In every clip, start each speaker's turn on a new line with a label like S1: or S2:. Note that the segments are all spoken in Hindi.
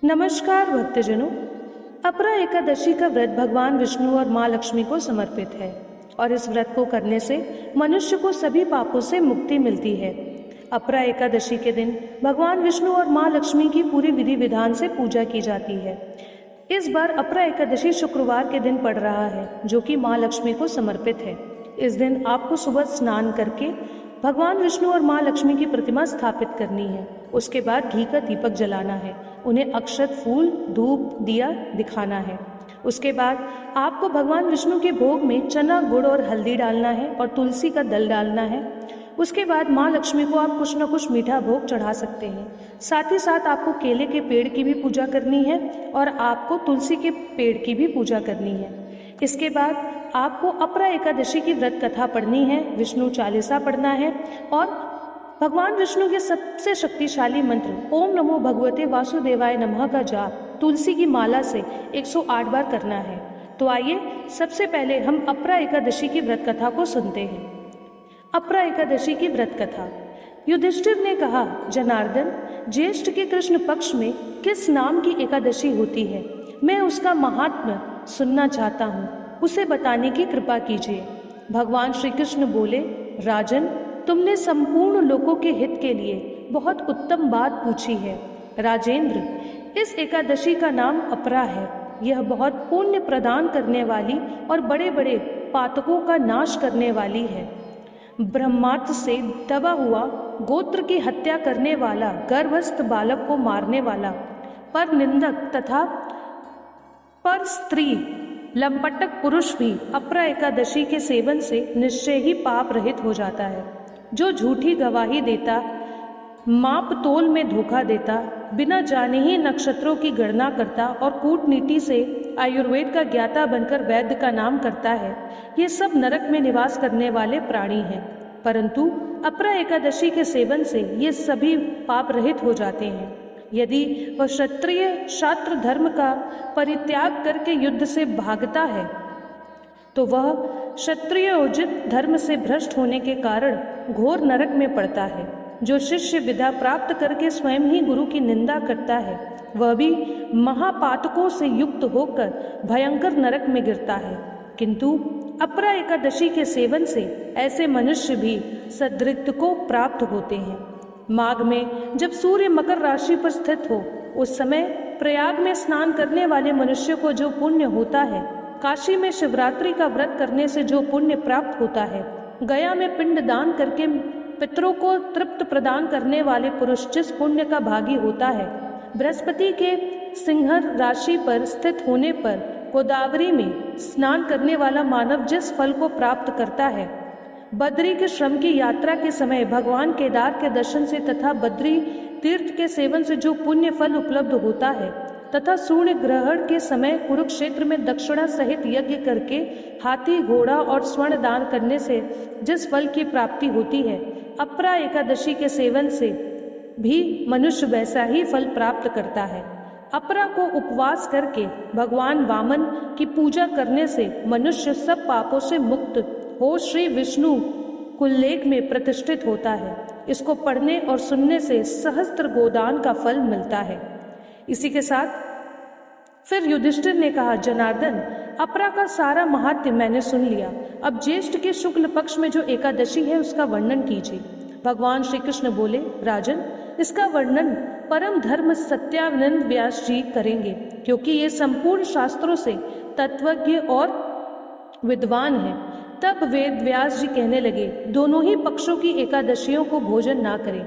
S1: नमस्कार भक्तजनों। अपरा एकादशी का व्रत भगवान विष्णु और माँ लक्ष्मी को समर्पित है और इस व्रत को करने से मनुष्य को सभी पापों से मुक्ति मिलती है। अपरा एकादशी के दिन भगवान विष्णु और माँ लक्ष्मी की पूरी विधि विधान से पूजा की जाती है। इस बार अपरा एकादशी शुक्रवार के दिन पड़ रहा है, जो कि माँ लक्ष्मी को समर्पित है। इस दिन आपको सुबह स्नान करके भगवान विष्णु और माँ लक्ष्मी की प्रतिमा स्थापित करनी है। उसके बाद घी का दीपक जलाना है, उन्हें अक्षत, फूल, धूप, दिया दिखाना है। उसके बाद आपको भगवान विष्णु के भोग में चना, गुड़ और हल्दी डालना है और तुलसी का दल डालना है। उसके बाद माँ लक्ष्मी को आप कुछ न कुछ मीठा भोग चढ़ा सकते हैं। साथ ही साथ आपको केले के पेड़ की भी पूजा करनी है और आपको तुलसी के पेड़ की भी पूजा करनी है। इसके बाद आपको अपरा एकादशी की व्रत कथा पढ़नी है, विष्णु चालीसा पढ़ना है और भगवान विष्णु के सबसे शक्तिशाली मंत्र ओम नमो भगवते वासुदेवाय नमः का जाप तुलसी की माला से 108 बार करना है। तो आइए सबसे पहले हम अपरा एकादशी की व्रत कथा को सुनते हैं। अपरा एकादशी की व्रत कथा। युधिष्ठिर ने कहा, जनार्दन, ज्येष्ठ के कृष्ण पक्ष में किस नाम की एकादशी होती है? मैं उसका महात्म्य सुनना चाहता हूँ, उसे बताने की कृपा कीजिए। भगवान श्री कृष्ण बोले, राजन, तुमने संपूर्ण लोगों के हित के लिए बहुत उत्तम बात पूछी है। राजेंद्र, इस एकादशी का नाम अपरा है। यह बहुत पुण्य प्रदान करने वाली और बड़े बड़े पातकों का नाश करने वाली है। ब्रह्मास्त्र से दबा हुआ, गोत्र की हत्या करने वाला, गर्भस्थ बालक को मारने वाला, पर निंदक तथा पर स्त्री लंपटक पुरुष भी अपरा एकादशी के सेवन से निश्चय ही पाप रहित हो जाता है। जो झूठी गवाही देता, माप तोल में धोखा देता, बिना जाने ही नक्षत्रों की गणना करता और कूटनीति से आयुर्वेद का ज्ञाता बनकर वैद्य का नाम करता है, ये सब नरक में निवास करने वाले प्राणी हैं। परंतु अपरा एकादशी के सेवन से ये सभी पाप रहित हो जाते हैं। यदि वह क्षत्रिय शास्त्र धर्म का परित्याग करके युद्ध से भागता है तो वह क्षत्रियोचित धर्म से भ्रष्ट होने के कारण घोर नरक में पड़ता है। जो शिष्य विद्या प्राप्त करके स्वयं ही गुरु की निंदा करता है, वह भी महापातकों से युक्त होकर भयंकर नरक में गिरता है। किंतु अपरा एकादशी के सेवन से ऐसे मनुष्य भी सद्गति को प्राप्त होते हैं। माघ में जब सूर्य मकर राशि पर स्थित हो, उस समय प्रयाग में स्नान करने वाले मनुष्य को जो पुण्य होता है, काशी में शिवरात्रि का व्रत करने से जो पुण्य प्राप्त होता है, गया में पिंड दान करके पितरों को तृप्त प्रदान करने वाले पुरुष जिस पुण्य का भागी होता है, बृहस्पति के सिंह राशि पर स्थित होने पर गोदावरी में स्नान करने वाला मानव जिस फल को प्राप्त करता है, बद्री के श्रम की यात्रा के समय भगवान केदार के दर्शन से तथा बद्री तीर्थ के सेवन से जो पुण्य फल उपलब्ध होता है, तथा सूर्य ग्रहण के समय कुरुक्षेत्र में दक्षिणा सहित यज्ञ करके हाथी, घोड़ा और स्वर्ण दान करने से जिस फल की प्राप्ति होती है, अपरा एकादशी के सेवन से भी मनुष्य वैसा ही फल प्राप्त करता है। अपरा को उपवास करके भगवान वामन की पूजा करने से मनुष्य सब पापों से मुक्त हो श्री विष्णु कुल्लेख में प्रतिष्ठित होता है। इसको पढ़ने और सुनने से सहस्त्र गोदान का फल मिलता है। इसी के साथ फिर युधिष्ठिर ने कहा, जनार्दन, अपरा का सारा महात्म्य मैंने सुन लिया। अब ज्येष्ठ के शुक्ल पक्ष में जो एकादशी है उसका वर्णन कीजिए। भगवान श्री कृष्ण बोले, राजन, इसका वर्णन परम धर्म सत्यानंद व्यास जी करेंगे, क्योंकि ये संपूर्ण शास्त्रों से तत्वज्ञ और विद्वान है। तब वेद व्यास जी कहने लगे, दोनों ही पक्षों की एकादशियों को भोजन ना करें।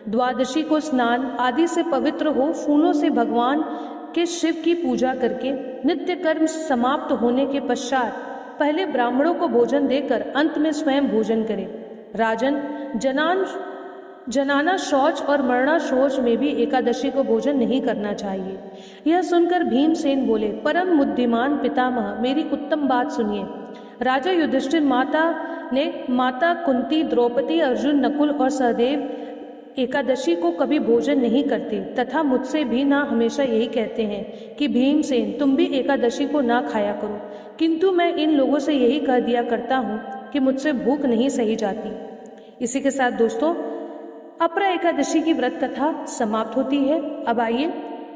S1: द्वादशी को स्नान आदि से पवित्र हो फूलों से भगवान के शिव की पूजा करके नित्य कर्म समाप्त होने के पश्चात पहले ब्राह्मणों को भोजन देकर अंत में स्वयं भोजन करें। राजन, जनाना शौच और मरना शौच में भी एकादशी को भोजन नहीं करना चाहिए। यह सुनकर भीमसेन बोले, परम बुद्धिमान पितामह, मेरी उत्तम बात सुनिए। राजा युधिष्ठिर माता कुंती, द्रौपदी, अर्जुन, नकुल और सहदेव एकादशी को कभी भोजन नहीं करते तथा मुझसे भी ना हमेशा यही कहते हैं कि भीमसेन, तुम भी एकादशी को ना खाया करो। किंतु मैं इन लोगों से यही कह दिया करता हूँ कि मुझसे भूख नहीं सही जाती। इसी के साथ दोस्तों, अपरा एकादशी की व्रत कथा समाप्त होती है। अब आइए